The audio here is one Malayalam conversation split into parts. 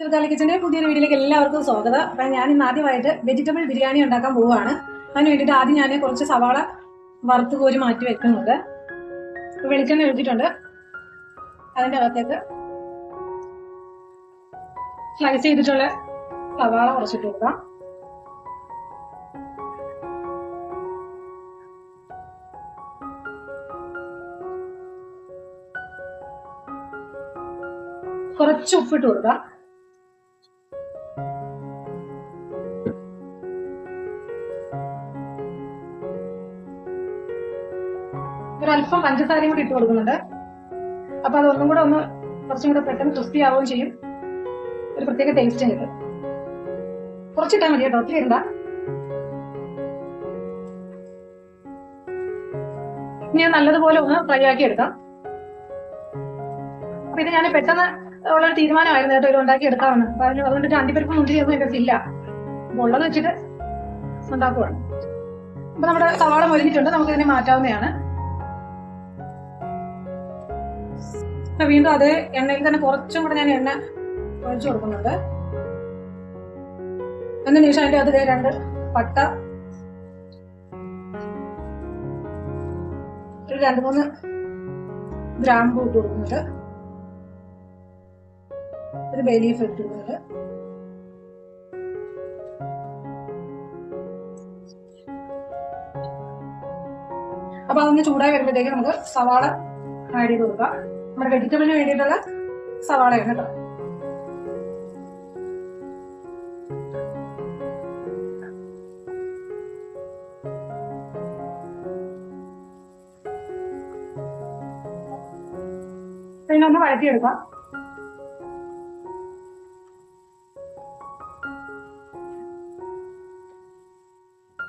തിരുത്താലി കിച്ചന്റെ പുതിയൊരു വീഡിയോയിലേക്ക് എല്ലാവർക്കും സ്വാഗതം. അപ്പം ഞാൻ ഇന്ന് ആദ്യമായിട്ട് വെജിറ്റബിൾ ബിരിയാണി ഉണ്ടാക്കാൻ പോവുകയാണ്. അതിന് വേണ്ടിയിട്ട് ആദ്യം ഞാൻ കുറച്ച് സവാള വറുത്ത് കോരി മാറ്റി വെക്കുന്നുണ്ട്. വെളിച്ചെണ്ണ ഒഴിച്ചിട്ടുണ്ട്. അതിൻ്റെ അകത്തേക്ക് സ്ലൈസ് ചെയ്തിട്ടുള്ള സവാള കുറച്ചിട്ട് കൊടുക്കാം. കുറച്ച് ഉപ്പിട്ട് കൊടുക്കാം. ഒരല്പം പഞ്ചസാരയും കൂടി ഇട്ട് കൊടുക്കുന്നുണ്ട്. അപ്പൊ അതൊന്നും കൂടെ ഒന്ന് കുറച്ചും കൂടെ പെട്ടെന്ന് ക്രിസ്പി ആവുകയും ചെയ്യും. ഒരു പ്രത്യേക ടേസ്റ്റ് കിട്ടും. കുറച്ചിട്ടാൽ മതി കേട്ടോ, ഒത്തിരി ഇടണ്ട. ഇനി നല്ലതുപോലെ ഒന്ന് ഫ്രൈ ആക്കി എടുക്കാം. അപ്പൊ ഇത് ഞാൻ പെട്ടെന്ന് ഉള്ളൊരു തീരുമാനമായിരുന്നു കേട്ടോ, ഇത് ഉണ്ടാക്കി എടുക്കാമെന്ന്. അപ്പൊ അതുകൊണ്ടിട്ട് അണ്ടിപ്പരിപ്പ് മുന്തിരിയൊന്നും എൻ്റെ ഇല്ല. അപ്പൊ ഉള്ളത് വെച്ചിട്ട് ഉണ്ടാക്കുവാണ്. അപ്പൊ നമ്മുടെ സവാള മൊരിഞ്ഞിട്ടുണ്ട്, നമുക്ക് ഇതിനെ മാറ്റാവുന്നതാണ്. വീണ്ടും അതേ എണ്ണയിൽ തന്നെ കുറച്ചും കൂടെ ഞാൻ എണ്ണ ഒഴിച്ചു കൊടുക്കുന്നുണ്ട്. എന്നതിന് ശേഷം അതിൻ്റെ അത് 2 പട്ട, ഒരു 2-3 ഗ്രാമ്പൂ ഇട്ട് കൊടുക്കുന്നുണ്ട്. ഒരു ബേ ലീഫ് ഇട്ട് കൊടുക്കുന്നുണ്ട്. അപ്പൊ അതൊന്ന് ചൂടായി വരുമ്പോഴത്തേക്ക് നമുക്ക് സവാള ആഡ് ചെയ്ത് കൊടുക്കാം. നമ്മുടെ വെജിറ്റബിളിന് വേണ്ടിയിട്ടുള്ള സവാളയാണ് കേട്ടോ. പിന്നെ ഒന്ന് വഴറ്റിയെടുക്കാം.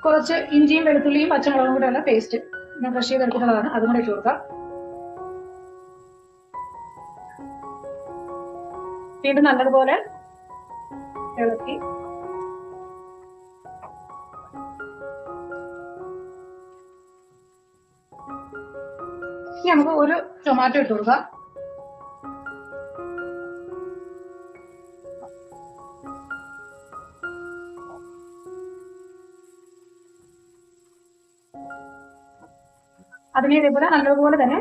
കുറച്ച് ഇഞ്ചിയും വെളുത്തുള്ളിയും പച്ചമുളകും കൂടെ ഉള്ള പേസ്റ്റ് ഞാൻ ക്രഷ് ചെയ്തെടുക്കുന്നതാണ്, അതും കൂടെ ഇട്ട് കൊടുക്കാം. വീണ്ടും നല്ലതുപോലെ ഇളക്കി ഇനി നമുക്ക് ഒരു ടൊമാറ്റോ ഇട്ട് കൊടുക്കാം. അതിനെ ഇതേപോലെ നല്ലതുപോലെ തന്നെ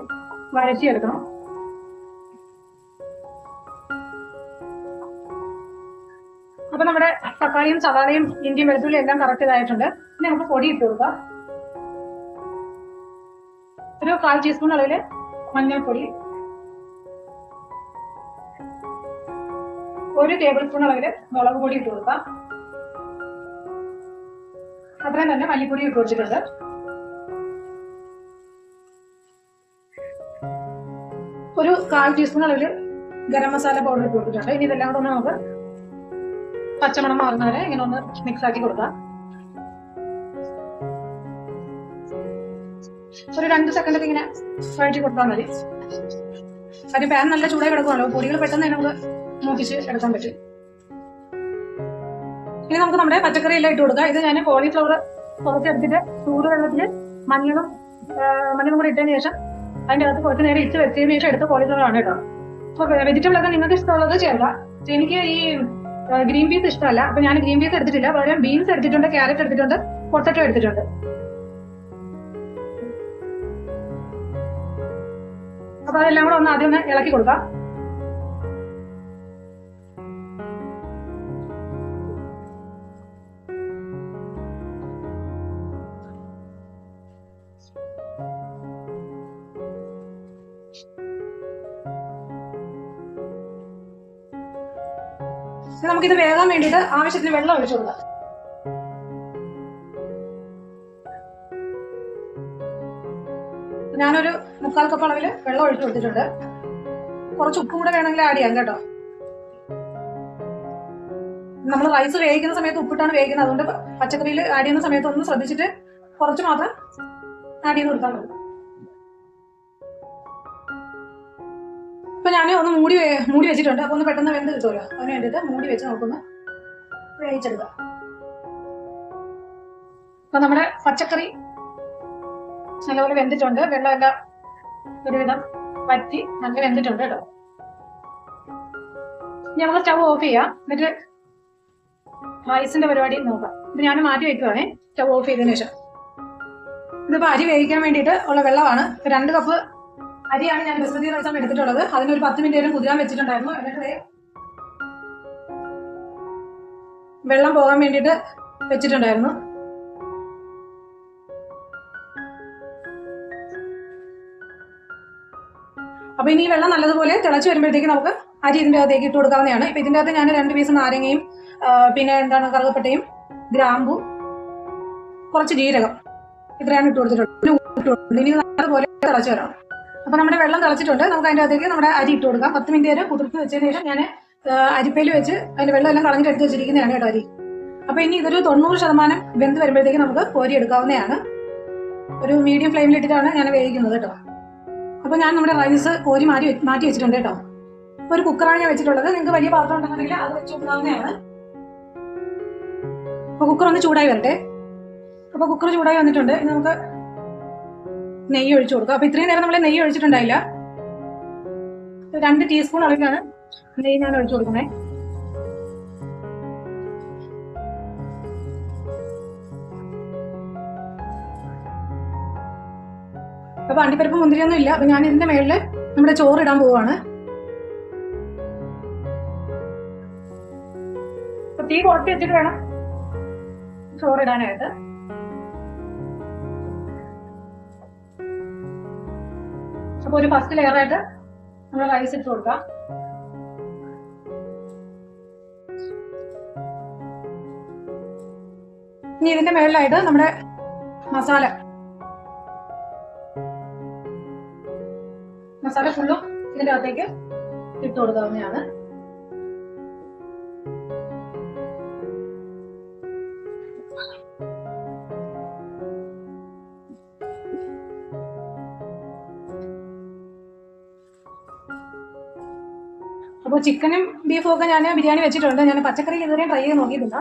വഴറ്റിയെടുക്കണം. അപ്പൊ നമ്മുടെ തക്കാളിയും സവാളയും ഇഞ്ചിയും വെളുത്തുള്ളിയും എല്ലാം കറക്റ്റ് ഇതായിട്ടുണ്ട്. ഇനി നമുക്ക് പൊടി ഇട്ട് കൊടുക്കാം. ഒരു 1/4 ടീസ്പൂൺ അളവില് മഞ്ഞൾപ്പൊടി, 1 ടേബിൾ സ്പൂൺ അളവില് മുളക് പൊടി ഇട്ട് കൊടുക്കാം. അത്രയും തന്നെ മല്ലിപ്പൊടി ഇട്ട് കൊടുത്തിട്ടുണ്ട്. ഒരു 1/4 ടീസ്പൂൺ അളവില് ഗരം മസാല പൗഡർ ഇട്ട് കൊടുത്തിട്ടുണ്ട്. ഇനി ഇതെല്ലാം കൂടെ നമുക്ക് പച്ചമണം മാറുന്നവരെ ഇങ്ങനെ ഒന്ന് മിക്സ് ആക്കി കൊടുക്കാം. ഒരു 2 സെക്കൻഡൊക്കെ ഇങ്ങനെ വഴറ്റി കൊടുത്താൽ മതി. കാര്യം പാൻ നല്ല ചൂടായി കിടക്കുമല്ലോ, പൊടികൾ പെട്ടെന്ന് തന്നെ നമുക്ക് മൂപ്പിച്ച് എടുക്കാൻ പറ്റും. ഇനി നമുക്ക് നമ്മുടെ പച്ചക്കറി എല്ലാം ഇട്ട് കൊടുക്കാം. ഇത് ഞാൻ കോളിഫ്ലവർ കുറച്ചെടുത്തിട്ട് ചൂടുവെള്ളത്തിൽ മഞ്ഞളും കൂടി ഇട്ടതിന് ശേഷം അതിൻ്റെ അകത്ത് കുറച്ച് നേരം ഇട്ട് വെച്ചതിന് ശേഷം എടുത്ത കോളിഫ്ലവർ ആണ് കേട്ടോ. അപ്പൊ വെജിറ്റബിൾ ഒക്കെ നിങ്ങൾക്ക് ഇഷ്ടമുള്ളത് ചേർക്കാം. എനിക്ക് ഈ ഗ്രീൻ പീസ് ഇഷ്ടമല്ല, അപ്പൊ ഞാൻ ഗ്രീൻ പീസ് എടുത്തിട്ടില്ല. പകരം ബീൻസ് എടുത്തിട്ടുണ്ട്, ക്യാരറ്റ് എടുത്തിട്ടുണ്ട്, പൊട്ടറ്റോ എടുത്തിട്ടുണ്ട്. അപ്പൊ അതെല്ലാം കൂടെ ഒന്ന് ആദ്യം ഒന്ന് ഇളക്കി കൊടുക്കാം. നമുക്കിത് വേകാൻ വേണ്ടിയിട്ട് ആവശ്യത്തിന് വെള്ളം ഒഴിച്ചു കൊടുക്കാം. ഞാനൊരു 3/4 കപ്പ് അളവില് വെള്ളം ഒഴിച്ചു കൊടുത്തിട്ടുണ്ട്. കുറച്ച് ഉപ്പും കൂടെ വേണമെങ്കിൽ ആഡ് ചെയ്യാം കേട്ടോ. നമ്മൾ റൈസ് വേവിക്കുന്ന സമയത്ത് ഉപ്പിട്ടാണ് വേവിക്കുന്നത്, അതുകൊണ്ട് പച്ചക്കറിയിൽ ആഡ് ചെയ്യുന്ന സമയത്ത് ഒന്ന് ശ്രദ്ധിച്ചിട്ട് കുറച്ച് മാത്രം ആഡ് ചെയ്ത് കൊടുത്താൽ മതി. ഇപ്പൊ ഞാൻ ഒന്ന് മൂടി വെച്ചിട്ടുണ്ട്. അപ്പൊ ഒന്ന് പെട്ടെന്ന് വെന്ത് കിട്ടുമല്ലോ, അതിന് വേണ്ടിയിട്ട് മൂടി വെച്ച് നമുക്കൊന്ന് വേവിച്ചെടുക്കാം. അപ്പൊ നമ്മുടെ പച്ചക്കറി നല്ലപോലെ വെന്തിട്ടുണ്ട്. വെള്ളമെല്ലാം ഒരുവിധം വറ്റി നല്ല വെന്തിട്ടുണ്ട് കേട്ടോ. ഇനി നമുക്ക് സ്റ്റവ് ഓഫ് ചെയ്യാം. എന്നിട്ട് റൈസിന്റെ പരിപാടി നോക്കാം. ഇത് ഞാൻ മാറ്റി വെക്കുവാണേ സ്റ്റവ് ഓഫ് ചെയ്തതിനു ശേഷം. ഇതിപ്പോൾ അരി വേവിക്കാൻ വേണ്ടിയിട്ട് ഉള്ള വെള്ളമാണ്. 2 കപ്പ് അരിയാണ് ഞാൻ ബസ്മതി റൈസാണ് എടുത്തിട്ടുള്ളത്. അതിനൊരു 10 മിനിറ്റ് കുതിരാൻ വെച്ചിട്ടുണ്ടായിരുന്നു. എന്നിട്ട് വെള്ളം പോകാൻ വേണ്ടിയിട്ട് വെച്ചിട്ടുണ്ടായിരുന്നു. അപ്പൊ ഇനി വെള്ളം നല്ലതുപോലെ തിളച്ച് വരുമ്പോഴത്തേക്ക് നമുക്ക് അരി ഇതിന്റെ അകത്തേക്ക് ഇട്ട് കൊടുക്കാവുന്നതാണ്. ഇപ്പൊ ഇതിന്റെ അകത്ത് ഞാൻ 2 പീസ് നാരങ്ങയും പിന്നെ എന്താണ് കറുകപ്പട്ടയും ഗ്രാമ്പു കുറച്ച് ജീരകം ഇത്രയാണ് ഇട്ട് കൊടുത്തിട്ടുണ്ട്. ഇനി നല്ലതുപോലെ തിളച്ച് വരണം. അപ്പൊ നമ്മുടെ വെള്ളം തിളച്ചിട്ടുണ്ട്. നമുക്ക് അതിന്റെ അകത്തേക്ക് നമ്മുടെ അരി ഇട്ട് കൊടുക്കാം. 10 മിനിറ്റ് വരെ കുതിർത്ത് വെച്ചതിന് ശേഷം ഞാൻ അരിപ്പയിൽ വെച്ച് അതിന്റെ വെള്ളം എല്ലാം കളഞ്ഞിട്ട് എടുത്ത് വെച്ചിരിക്കുന്നതാണ് കേട്ടോ അരി. അപ്പൊ ഇനി ഇതൊരു 90% വെന്ത് വരുമ്പോഴത്തേക്ക് നമുക്ക് കോരി എടുക്കാവുന്നതാണ്. ഒരു മീഡിയം ഫ്ലെയിമിലിട്ടിട്ടാണ് ഞാൻ വേവിക്കുന്നത് കേട്ടോ. അപ്പൊ ഞാൻ നമ്മുടെ റൈസ് കോരി മാറ്റി വെച്ചിട്ടുണ്ട് കേട്ടോ. ഒരു കുക്കറാണ് ഞാൻ വെച്ചിട്ടുള്ളത്. നിങ്ങൾക്ക് വലിയ പാത്രം ഉണ്ടെന്നുണ്ടെങ്കിൽ അത് വെച്ച് കൊടുക്കാവുന്നതാണ്. അപ്പൊ കുക്കർ ഒന്ന് ചൂടായി വരട്ടെ. അപ്പൊ കുക്കർ ചൂടായി വന്നിട്ടുണ്ട്. ഇനി നമുക്ക് നെയ്യ് ഒഴിച്ചു കൊടുക്കാം. അപ്പൊ ഇത്രയും നേരം നമ്മൾ നെയ്യ് ഒഴിച്ചിട്ടുണ്ടായില്ല. 2 ടീസ്പൂൺ അളവിലാണ് നെയ്യ് ഞാൻ ഒഴിച്ചു കൊടുക്കുന്നത്. അപ്പൊ അണ്ടിപ്പരിപ്പ് മുന്തിരിയൊന്നും ഇല്ല. അപ്പൊ ഞാൻ ഇതിന്റെ മേളില് നമ്മുടെ ചോറ് ഇടാൻ പോവാണ്. തീ കുറച്ച് വെച്ചിട്ട് വേണം ചോറിടാനായിട്ട്. അപ്പൊ ഒരു ഫസ്റ്റ് ലെയറായിട്ട് നമ്മൾ റൈസ് ഇട്ട് കൊടുക്കാം. ഇനി ഇതിന്റെ മേളിലായിട്ട് നമ്മുടെ മസാല ഫുള്ളും ഇതിന്റെ അകത്തേക്ക് ഇട്ട് കൊടുക്കാവുന്നതാണ്. അപ്പൊ ചിക്കനും ബീഫും ഒക്കെ ഞാൻ ബിരിയാണി വെച്ചിട്ടുണ്ട്. ഞാൻ പച്ചക്കറി ഇതുവരെയും ട്രൈ ചെയ്ത് നോക്കിയിട്ടില്ല.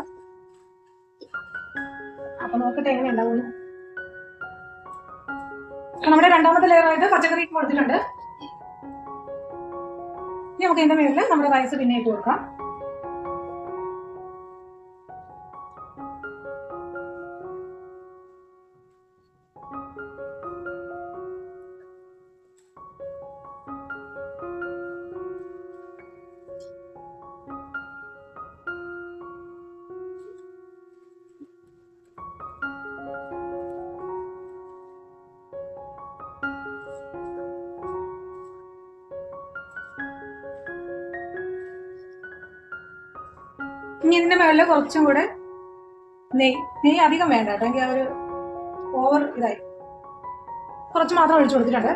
അപ്പൊ നോക്കട്ടെ എങ്ങനെ ഉണ്ടാവും. നമ്മുടെ രണ്ടാമത്തെ ലെയറായിട്ട് പച്ചക്കറി കൊടുത്തിട്ടുണ്ട്. ഇനി നമുക്ക് ഇതിന്റെ മേളിൽ നമ്മുടെ റൈസ് പിന്നെ ഇട്ട് കൊടുക്കാം. ഇനി ഇതിന്റെ മേളിൽ കുറച്ചും കൂടെ നെയ്യ് അധികം വേണ്ട കേട്ടോ. എനിക്ക് ഒരു ഓവർ ഇതായി കുറച്ച് മാത്രം ഒഴിച്ചു കൊടുത്തിട്ടുണ്ട്.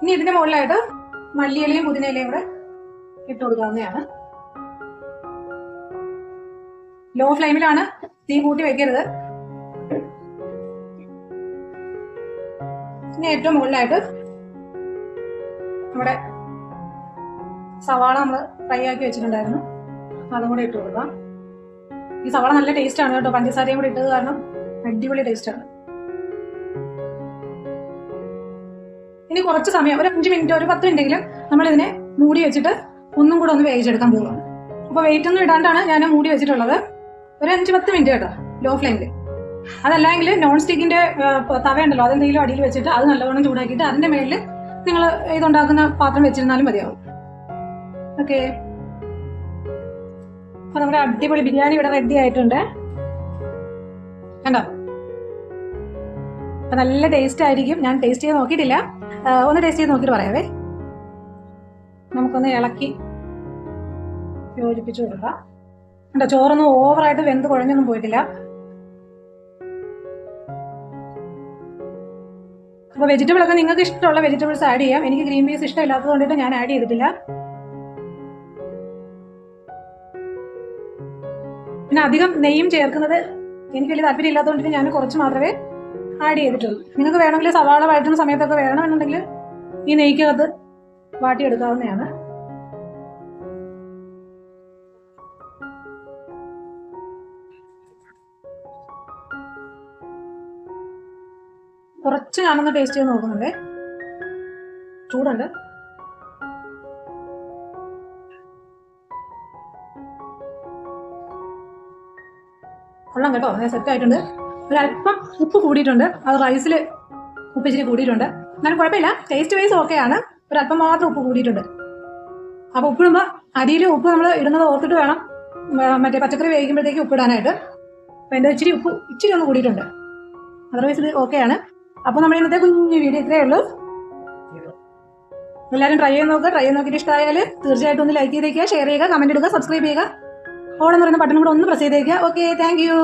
ഇനി ഇതിന്റെ മുകളിലായിട്ട് മല്ലിയിലയും പുതിനയിലയും കൂടെ ഇട്ട് കൊടുക്കാവുന്നതാണ്. ലോ ഫ്ലെയിമിലാണ്, തീ കൂട്ടി വെക്കരുത്. ഇനി ഏറ്റവും മുകളിലായിട്ട് നമ്മുടെ സവാള നമ്മൾ ഫ്രൈ ആക്കി വെച്ചിട്ടുണ്ടായിരുന്നു, അതും കൂടെ ഇട്ട് കൊടുക്കാം. ഈ സവാള നല്ല ടേസ്റ്റ് ആണ് കേട്ടോ. പഞ്ചസാരയും കൂടെ ഇട്ടത് കാരണം അടിപൊളി ടേസ്റ്റ് ആണ്. ഇനി കുറച്ച് സമയം, ഒരു 5 മിനിറ്റ്, ഒരു 10 മിനിറ്റെങ്കിലും നമ്മൾ ഇതിനെ മൂടി വെച്ചിട്ട് ഒന്നും കൂടെ ഒന്ന് വേവിച്ചെടുക്കാൻ പോകാം. അപ്പൊ വെയിറ്റ് ഒന്നും ഇടാണ്ടാണ് ഞാൻ മൂടി വെച്ചിട്ടുള്ളത്. ഒരു 5-10 മിനിറ്റ് കേട്ടോ, ലോ ഫ്ലെയിമിൽ. അതല്ലെങ്കിൽ നോൺ സ്റ്റിക്കിന്റെ തവയുണ്ടല്ലോ, അതെന്തെങ്കിലും അടിയിൽ വെച്ചിട്ട് അത് നല്ലവണ്ണം ചൂടാക്കിയിട്ട് അതിന്റെ മേളിൽ നിങ്ങൾ ഇതുണ്ടാക്കുന്ന പാത്രം വെച്ചിരുന്നാലും മതിയാവും. ഓക്കെ, അപ്പൊ നമ്മുടെ അടിപൊളി ബിരിയാണി ഇവിടെ റെഡി ആയിട്ടുണ്ട് കണ്ടോ. അപ്പൊ നല്ല ടേസ്റ്റ് ആയിരിക്കും. ഞാൻ ടേസ്റ്റ് ചെയ്ത് നോക്കിയിട്ടില്ല, ഒന്ന് ടേസ്റ്റ് ചെയ്ത് നോക്കിയിട്ട് പറയാവേ. നമുക്കൊന്ന് ഇളക്കി യോജിപ്പിച്ചു കൊടുക്കാം. കണ്ടോ, ചോറൊന്നും ഓവറായിട്ട് വെന്ത് കുഴഞ്ഞൊന്നും പോയിട്ടില്ല. അപ്പൊ വെജിറ്റബിൾ ഒക്കെ നിങ്ങൾക്ക് ഇഷ്ടമുള്ള വെജിറ്റബിൾസ് ആഡ് ചെയ്യാം. എനിക്ക് ഗ്രീൻ പീസ് ഇഷ്ടമില്ലാത്തത് കൊണ്ടിട്ട് ഞാൻ ആഡ് ചെയ്തിട്ടില്ല. പിന്നെ അധികം നെയ്യും ചേർക്കുന്നത് എനിക്ക് വലിയ താല്പര്യം ഇല്ലാത്തതുകൊണ്ടിട്ട് ഞാൻ കുറച്ച് മാത്രമേ ആഡ് ചെയ്തിട്ടുള്ളൂ. നിങ്ങൾക്ക് വേണമെങ്കിൽ സവാള വഴറ്റുന്ന സമയത്തൊക്കെ വേണമെന്നുണ്ടെങ്കിൽ ഈ നെയ്ക്കകത്ത് വാട്ടിയെടുക്കാവുന്നതാണ്. കുറച്ച് ഞാനൊന്ന് ടേസ്റ്റ് ചെയ്ത് നോക്കുന്നുണ്ട്, ചൂടുണ്ട്. കൊള്ളാം കേട്ടോ, സെറ്റ് ആയിട്ടുണ്ട്. ഒരല്പം ഉപ്പ് കൂടിയിട്ടുണ്ട്, അത് റൈസിൽ ഉപ്പ് ഇച്ചിരി കൂടിയിട്ടുണ്ട്. എന്നാലും കുഴപ്പമില്ല, ടേസ്റ്റ് വൈസ് ഓക്കെയാണ്. ഒരല്പം മാത്രം ഉപ്പ് കൂടിയിട്ടുണ്ട്. അപ്പോൾ ഉപ്പിടുമ്പോൾ അരിയിൽ ഉപ്പ് നമ്മൾ ഇടുന്നത് ഓർത്തിട്ട് വേണം മറ്റേ പച്ചക്കറി വേവിക്കുമ്പോഴത്തേക്ക് ഉപ്പിടാനായിട്ട്. അപ്പോൾ എൻ്റെ ഇച്ചിരി ഒന്ന് കൂടിയിട്ടുണ്ട്. അതർവൈസ് ഇത് ഓക്കെയാണ്. അപ്പോൾ നമ്മുടെ ഇന്നത്തെ കുഞ്ഞു വീഡിയോ ഇത്രയേ ഉള്ളൂ. എല്ലാവരും ട്രൈ ചെയ്ത് നോക്കുക. ട്രൈ ചെയ്ത് നോക്കിയിട്ട് ഇഷ്ടമായാൽ തീർച്ചയായിട്ടും ഒന്ന് ലൈക്ക് ചെയ്തേക്കുക, ഷെയർ ചെയ്യുക, കമൻറ്റ് ഇടുക, സബ്സ്ക്രൈബ് ചെയ്യുക. ഓൾ എന്ന് പറയുന്ന ബട്ടൺ കൂടെ ഒന്ന് പ്രസ് ചെയ്തേക്കുക. Okay, thank you.